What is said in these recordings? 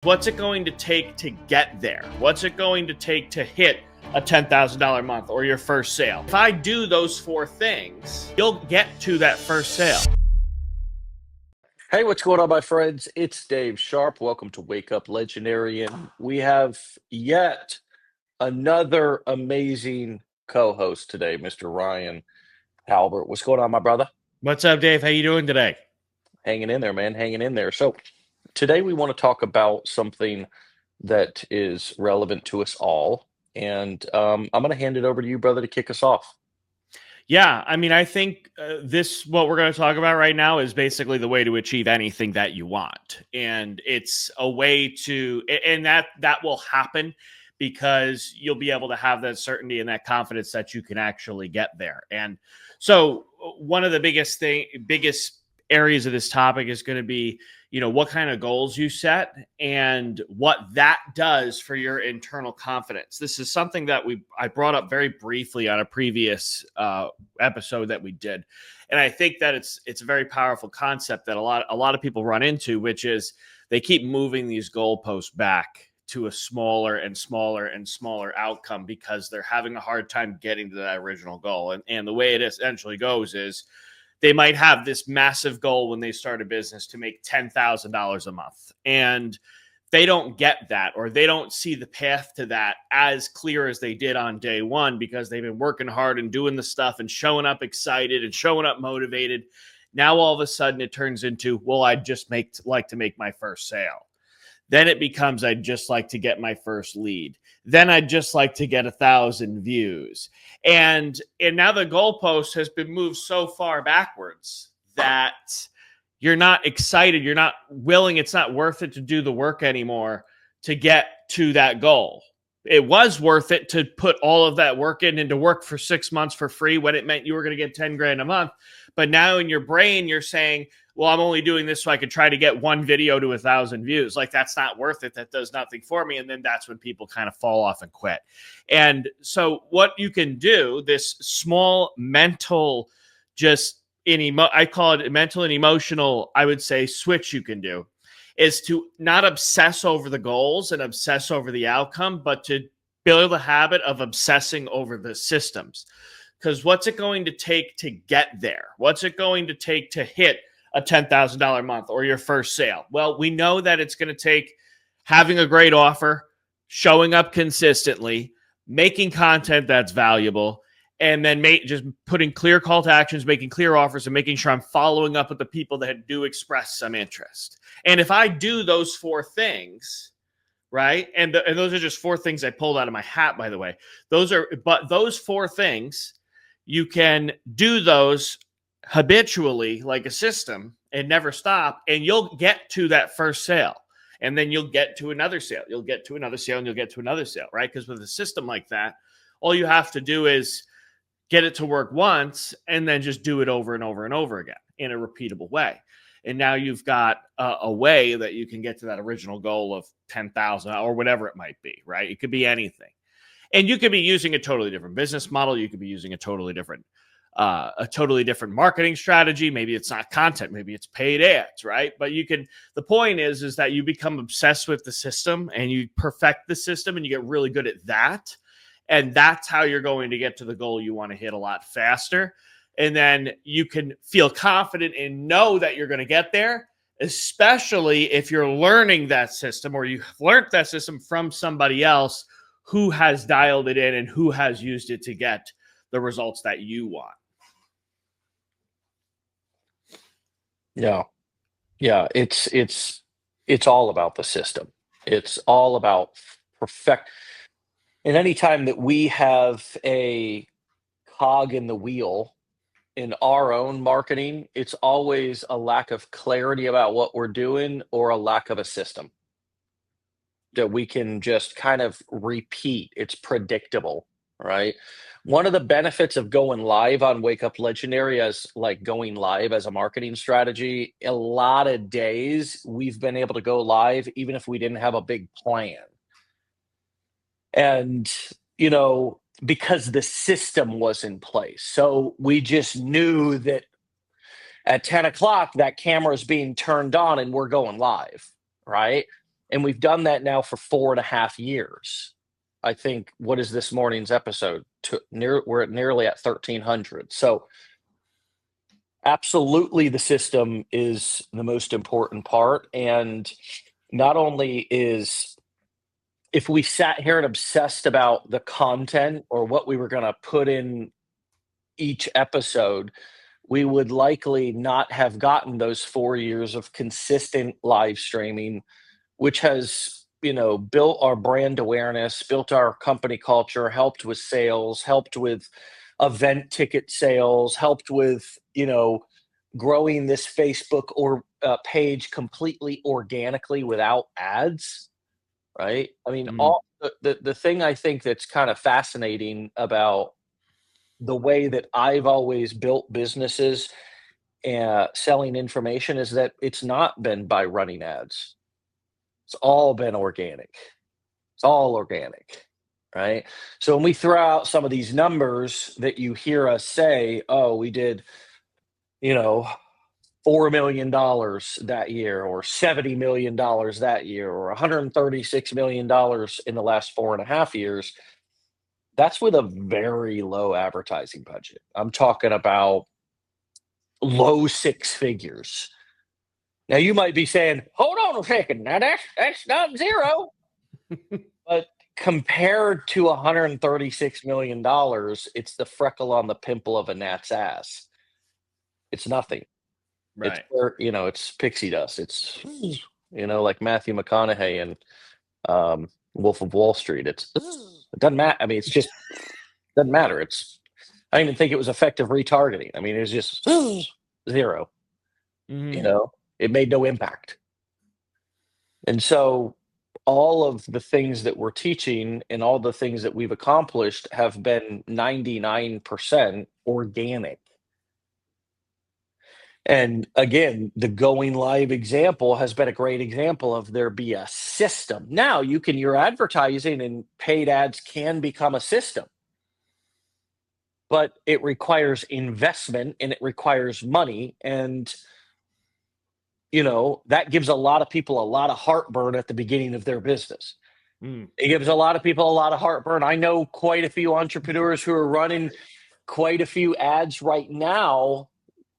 What's it going to take to get there? What's it going to take to hit a $10,000 month or your first sale? If I do those four things, you'll get to that first sale. Hey, what's going on, my friends? It's Dave Sharpe. Welcome to Wake Up Legendary. And we have yet another amazing co-host today, Mr. Ryan Halbert. What's going on, my brother? What's up, Dave? How you doing today? Hanging in there, man. Hanging in there. So today we want to talk about something that is relevant to us all. And I'm going to hand it over to you, brother, to kick us off. Yeah, I mean, I think what we're going to talk about right now is basically the way to achieve anything that you want, and it's a way to, and that will happen because you'll be able to have that certainty and that confidence that you can actually get there. And so, one of the biggest areas of this topic is going to be, what kind of goals you set and what that does for your internal confidence. This is something that I brought up very briefly on a previous episode that we did. And I think that it's a very powerful concept that a lot of people run into, which is they keep moving these goalposts back to a smaller and smaller and smaller outcome because they're having a hard time getting to that original goal. And the way it essentially goes is they might have this massive goal when they start a business to make $10,000 a month. And they don't get that, or they don't see the path to that as clear as they did on day one because they've been working hard and doing the stuff and showing up excited and showing up motivated. Now, all of a sudden it turns into, well, I'd just like to make my first sale. Then it becomes, I'd just like to get my first lead. Then I'd just like to get 1,000 views. And now the goalpost has been moved so far backwards that you're not excited. You're not willing. It's not worth it to do the work anymore to get to that goal. It was worth it to put all of that work in and to work for 6 months for free when it meant you were going to get 10 grand a month. But now in your brain, you're saying, well, I'm only doing this so I could try to get one video to 1,000 views. Like, that's not worth it. That does nothing for me. And then that's when people kind of fall off and quit. And so what you can do, this small mental, I call it mental and emotional, I would say, switch you can do, is to not obsess over the goals and obsess over the outcome, but to build a habit of obsessing over the systems. Because what's it going to take to get there? What's it going to take to hit a $10,000 month or your first sale? Well, we know that it's going to take having a great offer, showing up consistently, making content that's valuable, and then just putting clear call to actions, making clear offers, and making sure I'm following up with the people that do express some interest. And if I do those four things, right? And those are just four things I pulled out of my hat, by the way. But those four things, you can do those habitually like a system and never stop, and you'll get to that first sale. And then you'll get to another sale. You'll get to another sale, and you'll get to another sale, right? Because with a system like that, all you have to do is get it to work once and then just do it over and over and over again in a repeatable way. And now you've got a way that you can get to that original goal of 10,000 or whatever it might be, right? It could be anything. And you could be using a totally different business model. You could be using a totally different marketing strategy. Maybe it's not content. Maybe it's paid ads, right? But the point is that you become obsessed with the system and you perfect the system and you get really good at that. And that's how you're going to get to the goal you want to hit a lot faster. And then you can feel confident and know that you're going to get there, especially if you're learning that system or you've learned that system from somebody else who has dialed it in and who has used it to get the results that you want. Yeah. It's all about the system. It's all about perfect. And anytime that we have a cog in the wheel in our own marketing, it's always a lack of clarity about what we're doing or a lack of a system that we can just kind of repeat. It's predictable, right? One of the benefits of going live on Wake Up Legendary, as like going live as a marketing strategy, a lot of days we've been able to go live even if we didn't have a big plan. And, because the system was in place. So we just knew that at 10 o'clock, that camera is being turned on and we're going live, right? And we've done that now for 4.5 years. I think, what is this morning's episode? We're nearly at 1,300. So absolutely the system is the most important part. And not only is, if we sat here and obsessed about the content or what we were going to put in each episode, we would likely not have gotten those 4 years of consistent live streaming, which has, built our brand awareness, built our company culture, helped with sales, helped with event ticket sales, helped with, growing this Facebook or page completely organically without ads, right? I mean, Mm, all the thing I think that's kind of fascinating about the way that I've always built businesses selling information is that it's not been by running ads. It's all been organic. It's all organic, right? So when we throw out some of these numbers that you hear us say, oh, we did, you know, $4 million that year, or $70 million that year, or $136 million in the last 4.5 years, that's with a very low advertising budget. I'm talking about low six figures. Now you might be saying, hold on a second, now that's not zero. But compared to $136 million, it's the freckle on the pimple of a gnat's ass. It's nothing. It's right. it's pixie dust. It's like Matthew McConaughey and Wolf of Wall Street. It doesn't matter. I mean, it's just doesn't matter. I didn't even think it was effective retargeting. I mean, it was just zero. Mhm. It made no impact. And so all of the things that we're teaching and all the things that we've accomplished have been 99% organic. And again, the going live example has been a great example of there be a system. Now your advertising and paid ads can become a system, but it requires investment and it requires money. And that gives a lot of people a lot of heartburn at the beginning of their business. Mm. It gives a lot of people a lot of heartburn. I know quite a few entrepreneurs who are running quite a few ads right now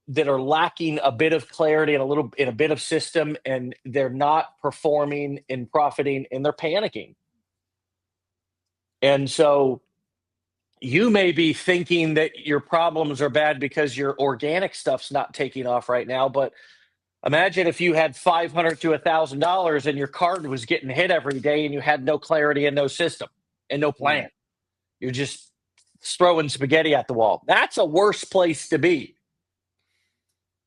that are lacking a bit of clarity and a bit of system, and they're not performing and profiting, and they're panicking. And so you may be thinking that your problems are bad because your organic stuff's not taking off right now, but imagine if you had $500 to $1,000 and your card was getting hit every day and you had no clarity and no system and no plan. Mm. You're just throwing spaghetti at the wall. That's a worse place to be.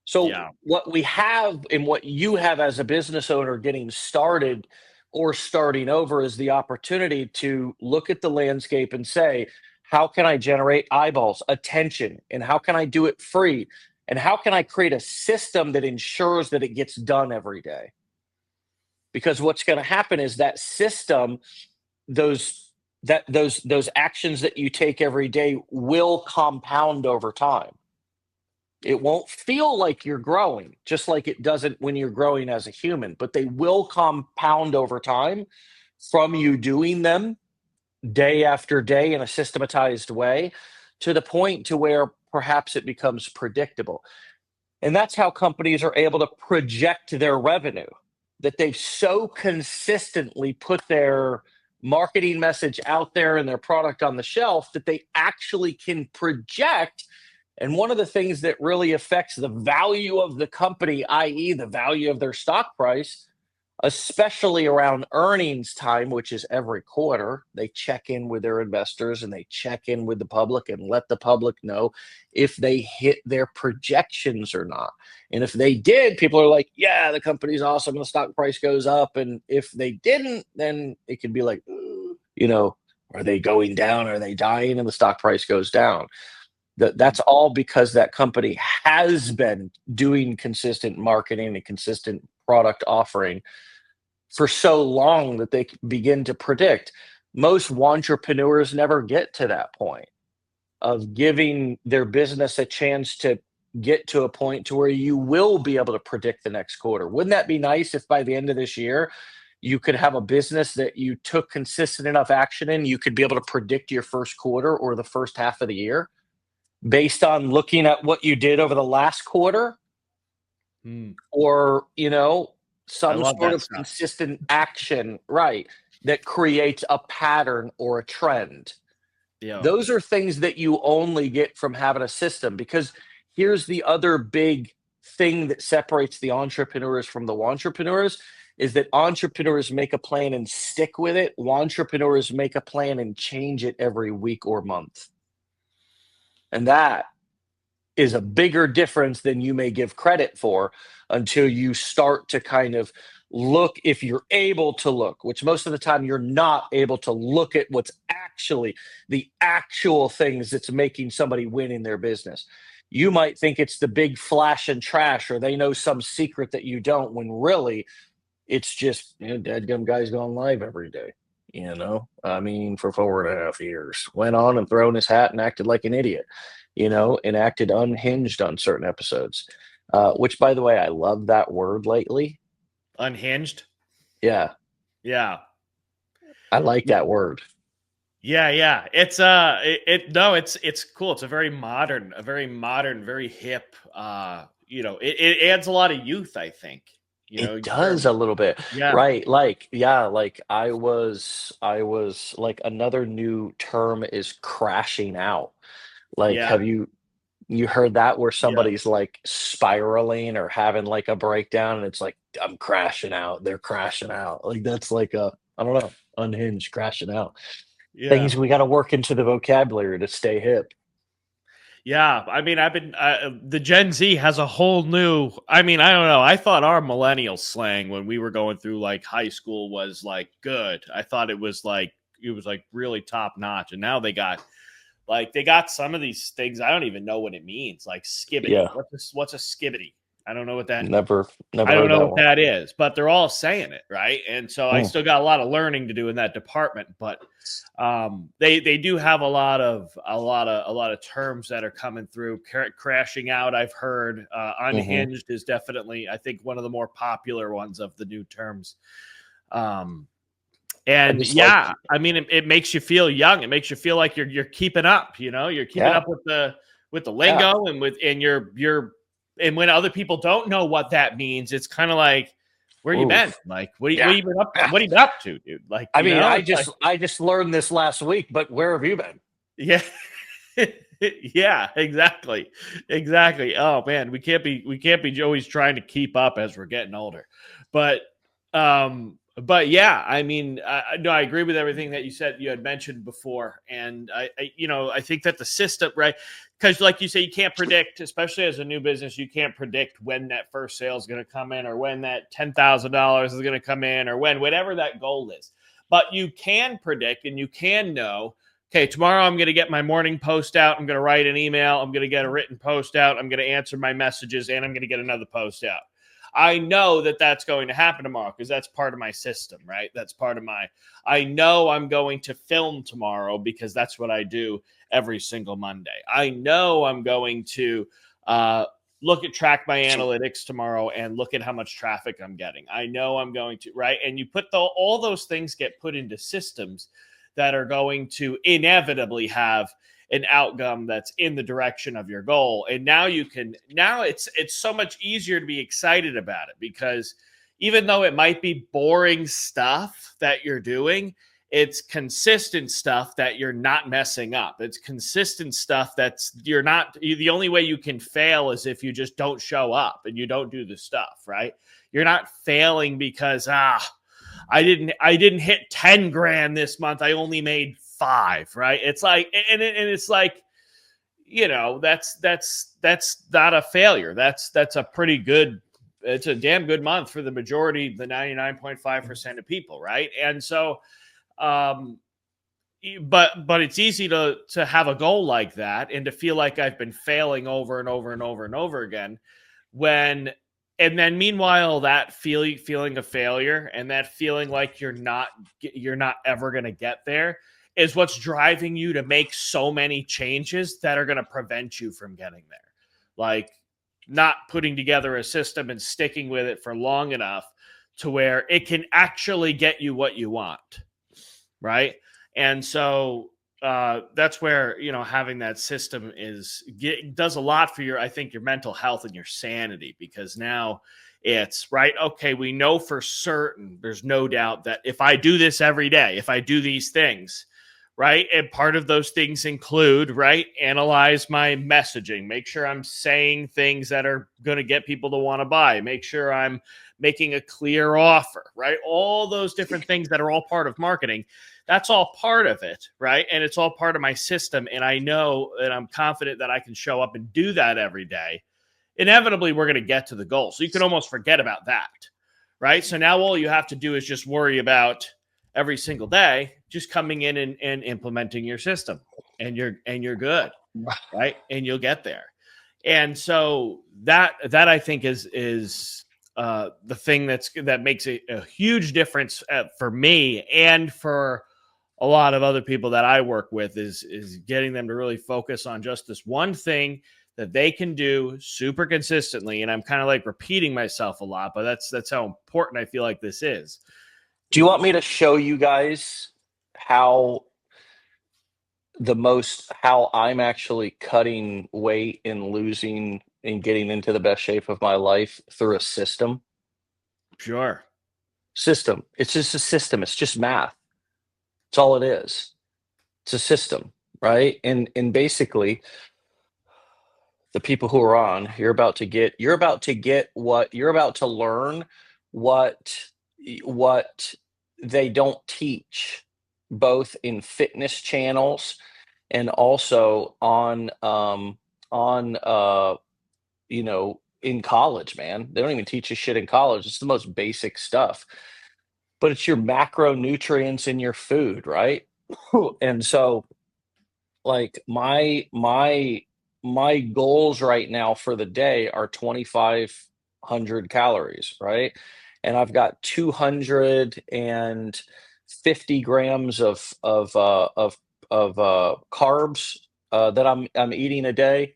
So Yeah. what we have and what you have as a business owner getting started or starting over is the opportunity to look at the landscape and say, how can I generate eyeballs, attention, and how can I do it free? And how can I create a system that ensures that it gets done every day? Because what's going to happen is that system, those actions that you take every day will compound over time. It won't feel like you're growing, just like it doesn't when you're growing as a human, but they will compound over time from you doing them day after day in a systematized way, to the point to where perhaps it becomes predictable. And that's how companies are able to project their revenue, that they've so consistently put their marketing message out there and their product on the shelf that they actually can project. And one of the things that really affects the value of the company, i.e., the value of their stock price, especially around earnings time, which is every quarter, they check in with their investors and they check in with the public and let the public know if they hit their projections or not. And if they did, people are like, yeah, the company's awesome, the stock price goes up. And if they didn't, then it could be like, are they going down? Are they dying? And the stock price goes down. That's all because that company has been doing consistent marketing and consistent product offering for so long that they begin to predict. Most entrepreneurs never get to that point of giving their business a chance to get to a point to where you will be able to predict the next quarter. Wouldn't that be nice if by the end of this year You could have a business that you took consistent enough action in, you could be able to predict your first quarter or the first half of the year based on looking at what you did over the last quarter, Hmm. or I some love sort that of stuff. consistent action, right, that creates a pattern or a trend. Yeah. Those are things that you only get from having a system, because here's the other big thing that separates the entrepreneurs from the entrepreneurs is that entrepreneurs make a plan and stick with it. Entrepreneurs make a plan and change it every week or month. And that is a bigger difference than you may give credit for until you start to kind of look, if you're able to look, which most of the time you're not able to look at what's actually the actual things that's making somebody win in their business. You might think it's the big flash and trash, or they know some secret that you don't, when really it's just, dadgum guy's gone live every day. I mean, for 4.5 years, went on and thrown his hat and acted like an idiot, and acted unhinged on certain episodes. Which, by the way, I love that word lately. Unhinged. Yeah, Yeah. I like that word. Yeah, yeah. It's no, it's cool. It's a very modern, very hip. It adds a lot of youth, I think. It In does terms, a little bit, yeah, right? Like, yeah, like I was like, another new term is crashing out. Like, yeah, you heard that, where yeah, somebody's like spiraling or having like a breakdown, and it's like, I'm crashing out. They're crashing out. Like, that's like a, I don't know, unhinged, crashing out. yeah. Things we got to work into the vocabulary to stay hip. Yeah, I mean, I've been the Gen Z has a whole new. I mean, I don't know. I thought our millennial slang when we were going through like high school was like good. I thought it was like really top notch, and now they got some of these things I don't even know what it means. Like skibbity. Yeah, What's a skibbity? I don't know what that. never I don't heard know that what one. that is, but they're all saying it, right? And so I Mm, still got a lot of learning to do in that department, but they do have a lot of terms that are coming through. Crashing out, I've heard. hmm. Unhinged is definitely, I think, one of the more popular ones of the new terms. Um, I and just like, yeah, I mean, it makes you feel young. It makes you feel like you're keeping up. You're keeping yeah, up with the yeah. lingo and your and when other people don't know what that means, it's kind of like, where you been? Oof. Like, what Yeah. you been up? Yeah. What have you been up to, dude? Like, I mean, I it's like, just learned this last week, but where have you been? yeah, yeah, exactly, exactly. Oh man, we can't be always trying to keep up as we're getting older, but yeah, I mean, no, I agree with everything that you said. You had mentioned before, and I think that the system, right? Because, like you say, you can't predict, especially as a new business, you can't predict when that first sale is going to come in, or when that $10,000 is going to come in, or when whatever that goal is. But you can predict, and you can know, okay, tomorrow I'm going to get my morning post out. I'm going to write an email. I'm going to get a written post out. I'm going to answer my messages, and I'm going to get another post out. I know that that's going to happen tomorrow because that's part of my system, right? That's part of I know I'm going to film tomorrow because that's what I do every single Monday. I know I'm going to uh, track my analytics tomorrow and look at how much traffic I'm getting. I know I'm going to, right? And you put all those things get put into systems that are going to inevitably have an outcome that's in the direction of your goal. And now it's so much easier to be excited about it, because even though it might be boring stuff that you're doing, it's consistent stuff that you're not messing up. It's consistent stuff the only way you can fail is if you just don't show up and you don't do the stuff, right? You're not failing because I didn't hit 10 grand this month. I only made 5, right? It's like, and it's like, that's not a failure. That's a pretty good, it's a damn good month for the majority, the 99.5% of people, right? And so, um, but it's easy to have a goal like that and to feel like I've been failing over and over and over and over again, when and then meanwhile that feeling of failure and that feeling like you're not ever going to get there is what's driving you to make so many changes that are going to prevent you from getting there, like not putting together a system and sticking with it for long enough to where it can actually get you what you want, right? And so that's where, you know, having that system does a lot for your, I think, your mental health and your sanity, because now it's right. Okay, we know for certain, there's no doubt that if I do this every day, if I do these things, right, and part of those things include, right, analyze my messaging, make sure I'm saying things that are going to get people to want to buy, make sure I'm making a clear offer, right, all those different things that are all part of marketing. That's all part of it, right? And it's all part of my system. And I know that I'm confident that I can show up and do that every day. Inevitably, we're going to get to the goal. So you can almost forget about that, right? So now all you have to do is just worry about every single day, just coming in and implementing your system, and you're good, right? And you'll get there. And so that I think is the thing that makes a huge difference for me and for a lot of other people that I work with, is getting them to really focus on just this one thing that they can do super consistently. And I'm kind of like repeating myself a lot, but that's how important I feel like this is. Do you want me to show you guys how how I'm actually cutting weight and losing and getting into the best shape of my life through a system? Sure. System. It's just a system. It's just math. It's all it is. It's a system, right? And basically, the people who are on, you're about to get what you're about to learn what what they don't teach, both in fitness channels and also on you know, in college, man. They don't even teach you shit in college. It's the most basic stuff. But it's your macronutrients in your food, right? And so, like, my goals right now for the day are 2,500 calories, right? And I've got 250 grams of carbs that I'm eating a day.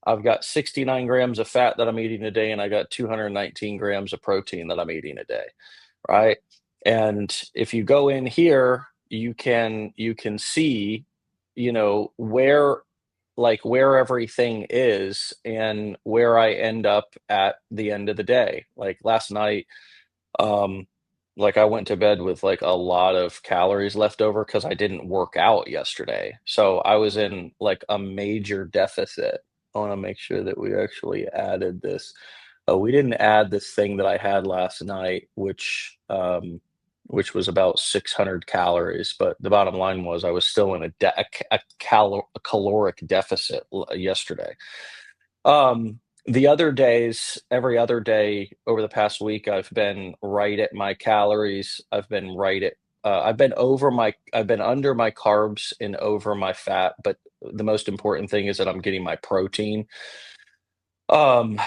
I've got 69 grams of fat that I'm eating a day, and I got 219 grams of protein that I'm eating a day, right? And if you go in here, you can see, you know, where everything is and where I end up at the end of the day. Like last night, um, like I went to bed with like a lot of calories left over because I didn't work out yesterday. So I was in like a major deficit. I want to make sure that we actually added this. Oh, we didn't add this thing that I had last night, which was about 600 calories. But the bottom line was I was still in a caloric deficit yesterday. The other days, every other day over the past week, I've been right at my calories. I've been under my carbs and over my fat, but the most important thing is that I'm getting my protein. Um,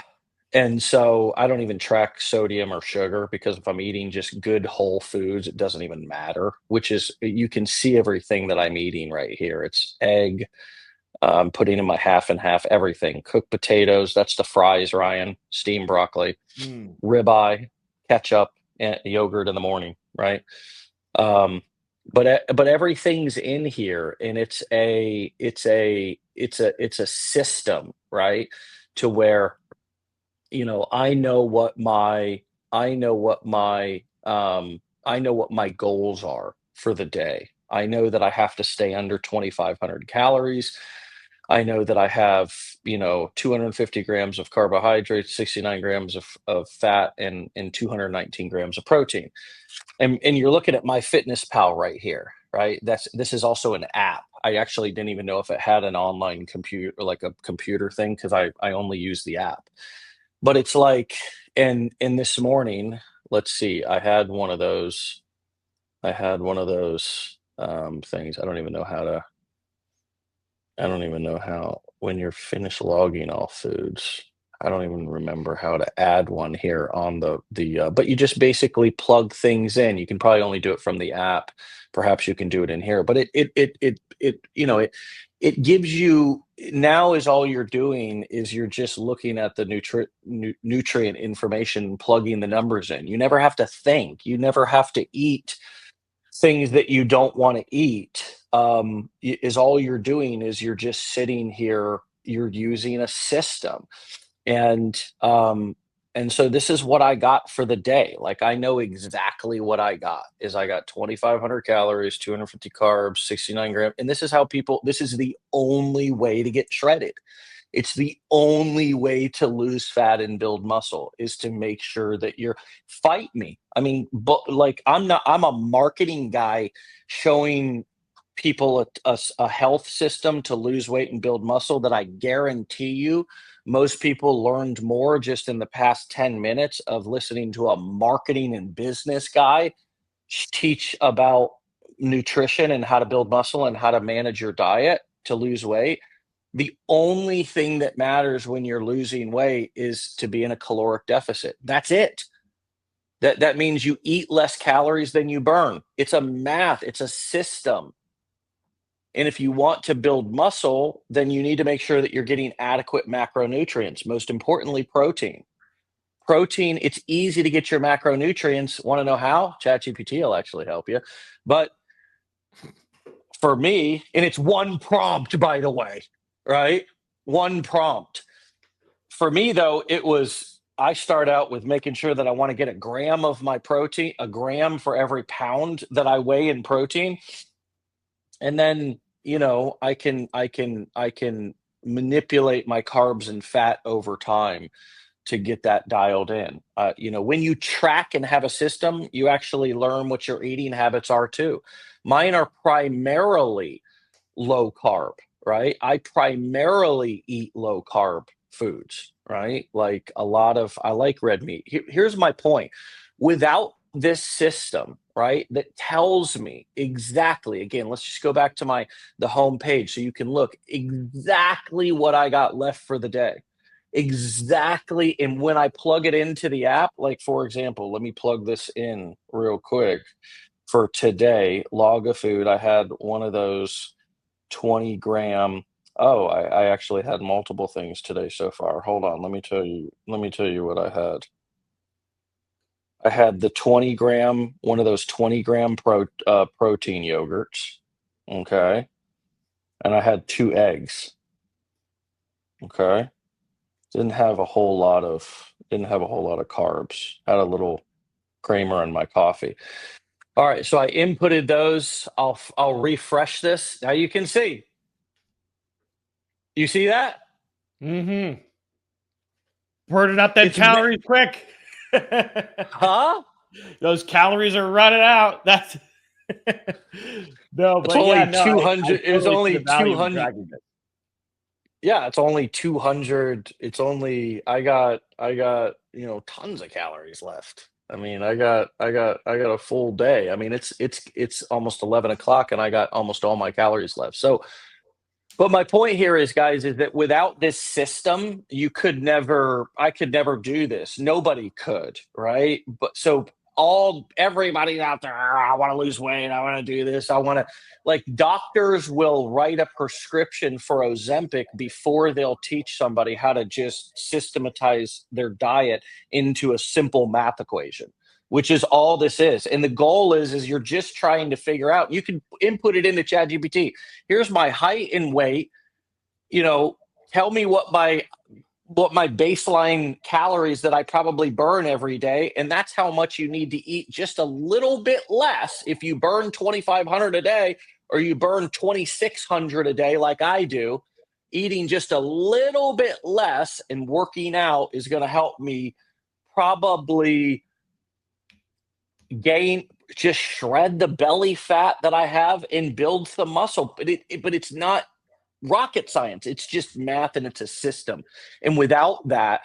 and so I don't even track sodium or sugar because if I'm eating just good whole foods, it doesn't even matter, which is you can see everything that I'm eating right here. It's egg, putting in my half and half everything. Cooked potatoes, that's the fries, Ryan. Steamed broccoli, Mm. ribeye, ketchup, and yogurt in the morning, right? Um, but everything's in here, and it's a system, right? To where you know I know what my I know what my goals are for the day. I know that I have to stay under 2,500 calories. I know that I have, you know, 250 grams of carbohydrates, 69 grams of fat, and 219 grams of protein. And you're looking at my Fitness Pal right here, right? This is also an app. I actually didn't even know if it had an online computer, like a computer thing, because I only use the app. But it's like, and this morning, let's see, I had one of those things. I don't even know how, when you're finished logging all foods. I don't even remember how to add one here on but you just basically plug things in. You can probably only do it from the app. Perhaps you can do it in here, but it gives you, now is all you're doing is you're just looking at the nutrient information, plugging the numbers in. You never have to think. You never have to eat things that you don't want to eat. Is all you're doing is you're just sitting here. You're using a system, and so this is what I got for the day. Like, I know exactly what I got. Is I got 2,500 calories, 250 carbs, 69 grams, and this is how people. This is the only way to get shredded. It's the only way to lose fat and build muscle, is to make sure that you're fight me. I mean, but like, I'm a marketing guy showing people a health system to lose weight and build muscle that I guarantee you most people learned more just in the past 10 minutes of listening to a marketing and business guy teach about nutrition and how to build muscle and how to manage your diet to lose weight. The only thing that matters when you're losing weight is to be in a caloric deficit. That's it. That means you eat less calories than you burn. It's a math, it's a system. And if you want to build muscle, then you need to make sure that you're getting adequate macronutrients, most importantly, protein. Protein, it's easy to get your macronutrients. Want to know how? ChatGPT will actually help you. But for me, and it's one prompt, by the way, right? One prompt. For me, though, I start out with making sure that I want to get a gram of my protein, a gram for every pound that I weigh in protein. And then, I can manipulate my carbs and fat over time to get that dialed in. When you track and have a system, you actually learn what your eating habits are too. Mine are primarily low carb, right? I primarily eat low carb foods, right? Like, I like red meat. Here's my point. Without this system, right, that tells me exactly, again, let's just go back to the home page so you can look exactly what I got left for the day. Exactly. And when I plug it into the app, like, for example, let me plug this in real quick. For today, log of food, I had one of those 20-gram. Oh, I actually had multiple things today so far. Hold on, let me tell you what I had. I had the 20-gram, one of those 20-gram protein yogurts. Okay. And I had 2 eggs. Okay. Didn't have a whole lot of carbs. Had a little creamer in my coffee. All right, so I inputted those. I'll refresh this. Now you can see. You see that? Mm-hmm. Burning up them It's calories quick. Huh? Those calories are running out. That's no, It's but yeah, only no, I 200. It was totally see the only value in 200. tracking it. Yeah, it's only 200. It's only tons of calories left. I mean, I got a full day. I mean, it's almost 11 o'clock, and I got almost all my calories left. So, but my point here is, guys, is that without this system, I could never do this. Nobody could, right? But so everybody out there, "Ah, I want to lose weight. I want to do this. I want to," like, doctors will write a prescription for Ozempic before they'll teach somebody how to just systematize their diet into a simple math equation, which is all this is. And the goal is you're just trying to figure out, you can input it into ChatGPT. Here's my height and weight, tell me what my baseline calories that I probably burn every day, and that's how much you need to eat, just a little bit less. If you burn 2,500 a day, or you burn 2,600 a day like I do, eating just a little bit less and working out is going to help me probably just shred the belly fat that I have and build some muscle. But it's not rocket science. It's just math, and it's a system. And without that,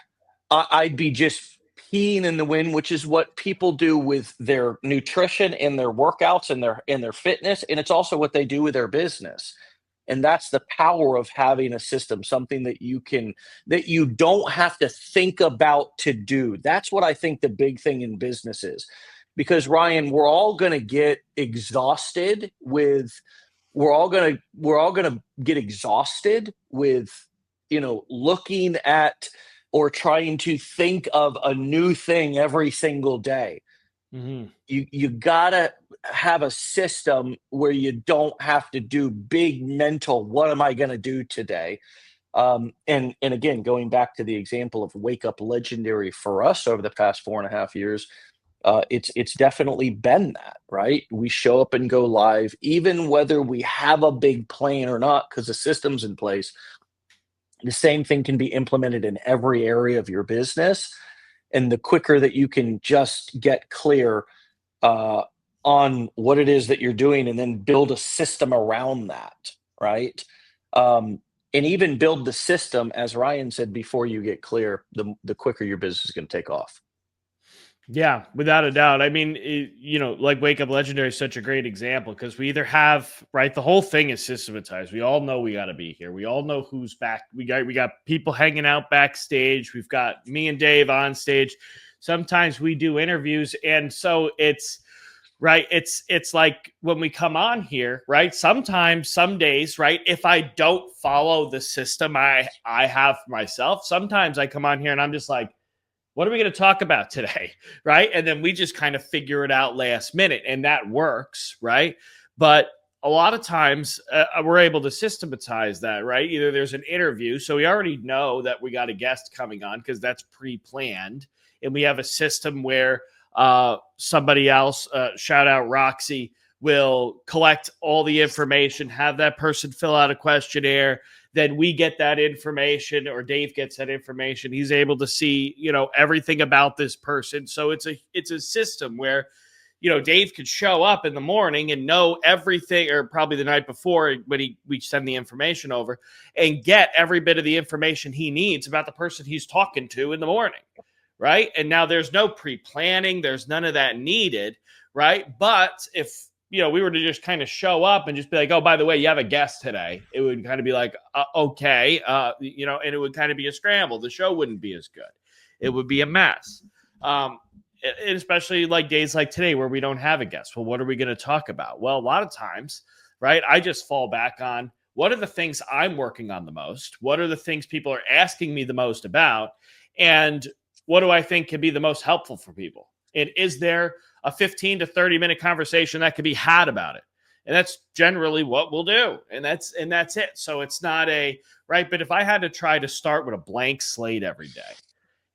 I'd be just peeing in the wind, which is what people do with their nutrition and their workouts and their fitness, and it's also what they do with their business. And that's the power of having a system, something that you don't have to think about to do. That's what I think the big thing in business is. Because Ryan, we're all going to get exhausted with, looking at or trying to think of a new thing every single day. Mm-hmm. You gotta have a system where you don't have to do big mental, what am I going to do today? And again, going back to the example of Wake Up Legendary for us over the past 4.5 years, it's definitely been that, right? We show up and go live, even whether we have a big plan or not, because the system's in place. The same thing can be implemented in every area of your business. And the quicker that you can just get clear uh, on what it is that you're doing and then build a system around that, right? And even build the system, as Ryan said, before you get clear, the quicker your business is going to take off. Yeah, without a doubt. I mean, like Wake Up Legendary is such a great example because we either have, right, the whole thing is systematized. We all know we got to be here. We all know who's back. We got people hanging out backstage. We've got me and Dave on stage. Sometimes we do interviews, and so it's right. It's like when we come on here, right? Sometimes, some days, right? If I don't follow the system I have myself, sometimes I come on here and I'm just like, what are we going to talk about today? Right. And then we just kind of figure it out last minute, and that works. Right. But a lot of times we're able to systematize that. Right. Either there's an interview. So we already know that we got a guest coming on because that's pre planned. And we have a system where somebody else, shout out Roxy, will collect all the information, have that person fill out a questionnaire. Then we get that information, or Dave gets that information. He's able to see, everything about this person. So it's a system where, Dave could show up in the morning and know everything, or probably the night before when we send the information over, and get every bit of the information he needs about the person he's talking to in the morning. Right. And now there's no pre-planning. There's none of that needed. Right. But if, we were to just kind of show up and just be like, oh, by the way, you have a guest today, it would kind of be like, okay, and it would kind of be a scramble. The show wouldn't be as good. It would be a mess. And especially like days like today where we don't have a guest. Well, what are we going to talk about? Well, a lot of times, right, I just fall back on what are the things I'm working on the most? What are the things people are asking me the most about? And what do I think can be the most helpful for people? And is there a 15 to 30-minute conversation that could be had about it? And that's generally what we'll do. And that's it. So it's not right. But if I had to try to start with a blank slate every day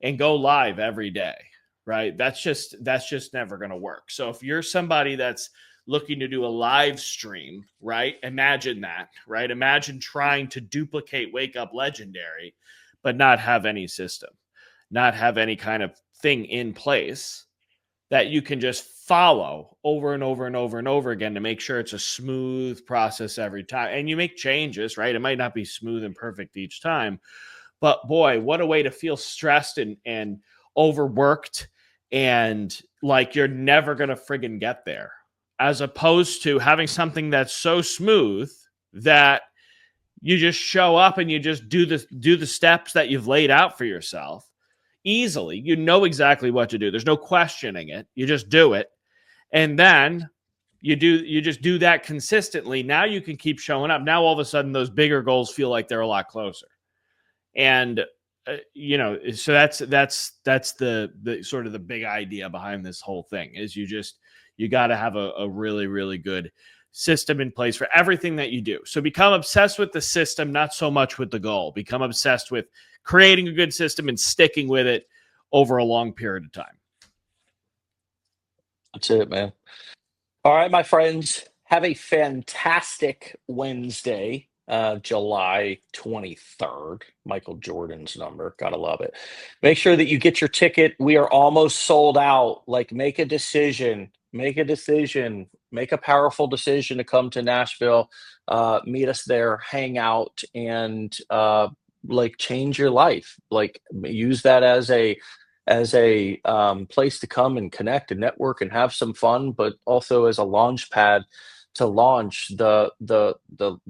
and go live every day, right, that's just never going to work. So if you're somebody that's looking to do a live stream, right, imagine that, right? Imagine trying to duplicate Wake Up Legendary, but not have any system, not have any kind of thing in place that you can just follow over and over and over and over again to make sure it's a smooth process every time. And you make changes, right? It might not be smooth and perfect each time, but boy, what a way to feel stressed and overworked and like you're never going to friggin' get there, as opposed to having something that's so smooth that you just show up and you just do the steps that you've laid out for yourself easily. You know exactly what to do. There's no questioning it. You just do it. And then you just do that consistently. Now you can keep showing up. Now all of a sudden those bigger goals feel like they're a lot closer. And so that's the sort of the big idea behind this whole thing is you got to have a really, really good system in place for everything that you do. So become obsessed with the system, not so much with the goal. Become obsessed with creating a good system and sticking with it over a long period of time. That's it, man. All right, my friends, have a fantastic Wednesday, July 23rd. Michael Jordan's number. Gotta love it. Make sure that you get your ticket. We are almost sold out. Like, make a decision. Make a decision. Make a powerful decision to come to Nashville. Meet us there, hang out, and change your life. Like, use that as a place to come and connect and network and have some fun, but also as a launch pad to launch the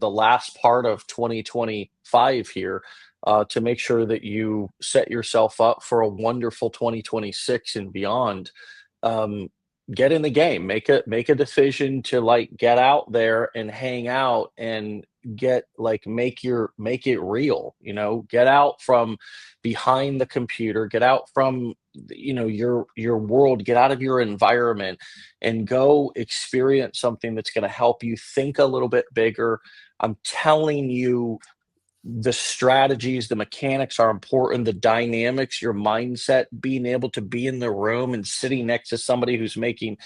last part of 2025 here, to make sure that you set yourself up for a wonderful 2026 and beyond. um, get in the game, make a decision to like get out there and hang out and get like make it real, get out from behind the computer, get out from your world, get out of your environment and go experience something that's going to help you think a little bit bigger. I'm telling you, the strategies, the mechanics are important, the dynamics, your mindset, being able to be in the room and sitting next to somebody who's making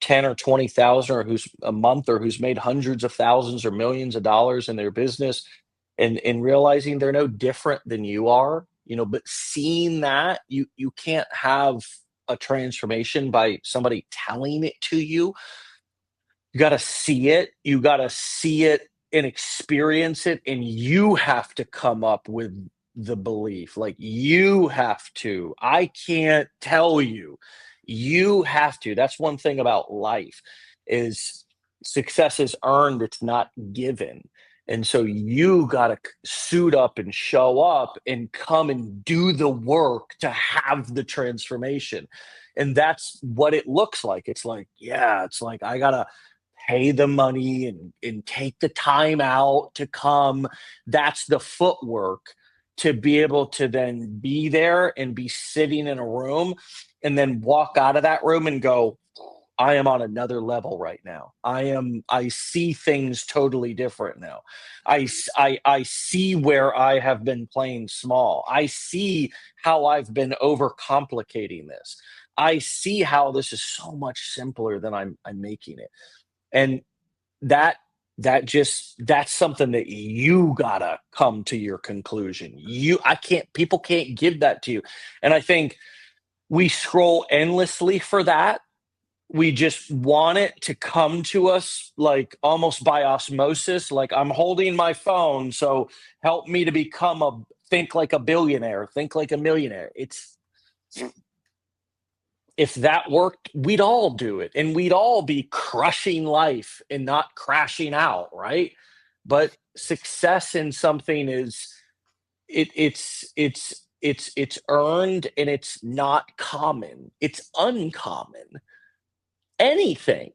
10 or 20,000 or who's a month or who's made hundreds of thousands or millions of dollars in their business, and realizing they're no different than you are, but seeing that you can't have a transformation by somebody telling it to you. You got to see it. You got to see it and experience it. And you have to come up with the belief. Like you have to. I can't tell you. You have to. That's one thing about life is success is earned. It's not given. And so you got to suit up and show up and come and do the work to have the transformation. And that's what it looks like. It's like, yeah, it's like I got to pay the money and take the time out to come. That's the footwork to be able to then be there and be sitting in a room and then walk out of that room and go, I am on another level right now. I see things totally different now. I see where I have been playing small. I see how I've been overcomplicating this. I see how this is so much simpler than I'm making it. And that's something that you gotta come to your conclusion. I can't People can't give that to you. And I think we scroll endlessly for that. We just want it to come to us like almost by osmosis, like I'm holding my phone, so help me to think like a billionaire, think like a millionaire. It's If that worked, we'd all do it and we'd all be crushing life and not crashing out, right? But success in something is it's earned and it's not common. It's uncommon. Anything.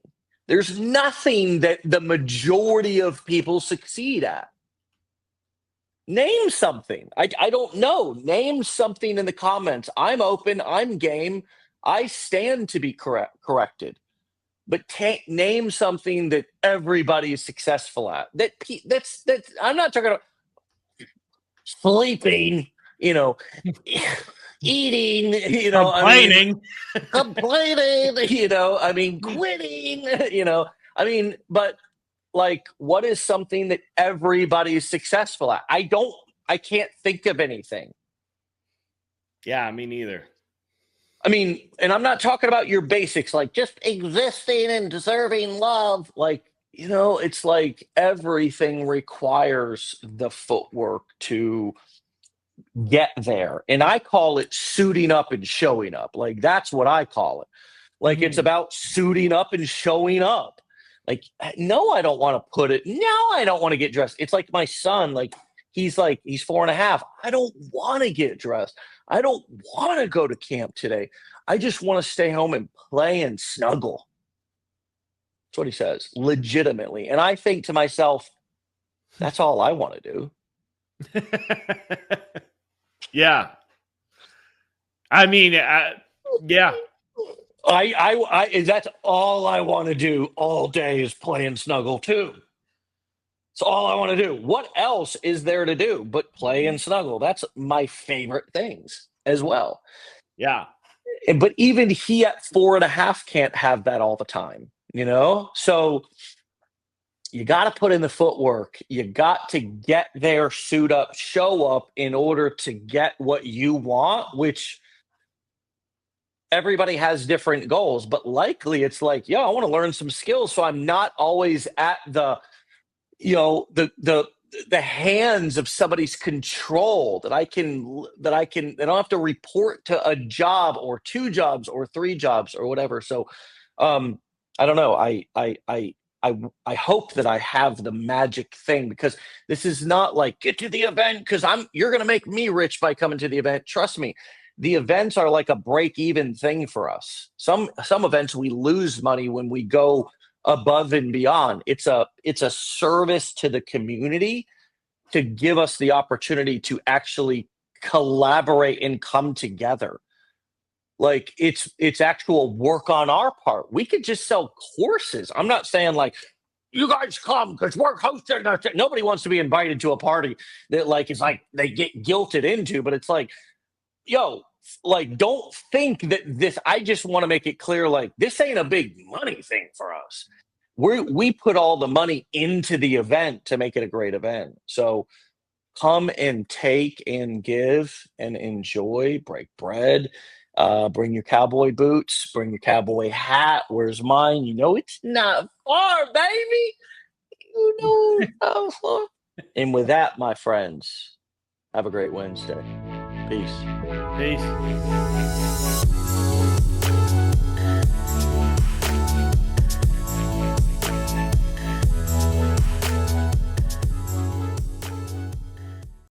There's nothing that the majority of people succeed at. Name something. I don't know. Name something in the comments. I'm open. I'm game. I stand to be corrected. But name something that everybody is successful at. That's I'm not talking about sleeping, you know, eating, Complaining. complaining, I mean, quitting, but like, what is something that everybody is successful at? I can't think of anything. Yeah, me neither. I mean, and I'm not talking about your basics, like just existing and deserving love. Like, it's like everything requires the footwork to get there. And I call it suiting up and showing up. Like, that's what I call it. Like, it's about suiting up and showing up. Like, no, I don't want to put it. No, I don't want to get dressed. It's like my son, he's 4.5. I don't want to get dressed. I don't want to go to camp today. I just want to stay home and play and snuggle. That's what he says, legitimately. And I think to myself, that's all I want to do. Yeah. I mean, yeah. That's all I want to do all day is play and snuggle too. It's all I want to do. What else is there to do but play and snuggle? That's my favorite things as well. Yeah. But even he at 4.5 can't have that all the time, So you got to put in the footwork. You got to get there, suit up, show up in order to get what you want, which everybody has different goals, but likely it's like, I want to learn some skills. So I'm not always at the hands of somebody's control that I don't have to report to a job or 2 jobs or 3 jobs or whatever. So I don't know. I hope that I have the magic thing, because this is not like get to the event because you're going to make me rich by coming to the event. Trust me, the events are like a break even thing for us. Some events we lose money when we go above and beyond. It's a service to the community to give us the opportunity to actually collaborate and come together. Like it's actual work on our part. We could just sell courses. I'm not saying like you guys come because we're hosting. Nobody wants to be invited to a party that like is like they get guilted into, but it's like, yo, like don't think that this. I just want to make it clear, like this ain't a big money thing for us. We put all the money into the event to make it a great event. So come and take and give and enjoy, break bread. Bring your cowboy boots, bring your cowboy hat. Where's mine? You know it's not far, baby. You know it's not far. And with that, my friends, have a great Wednesday. Peace. Peace.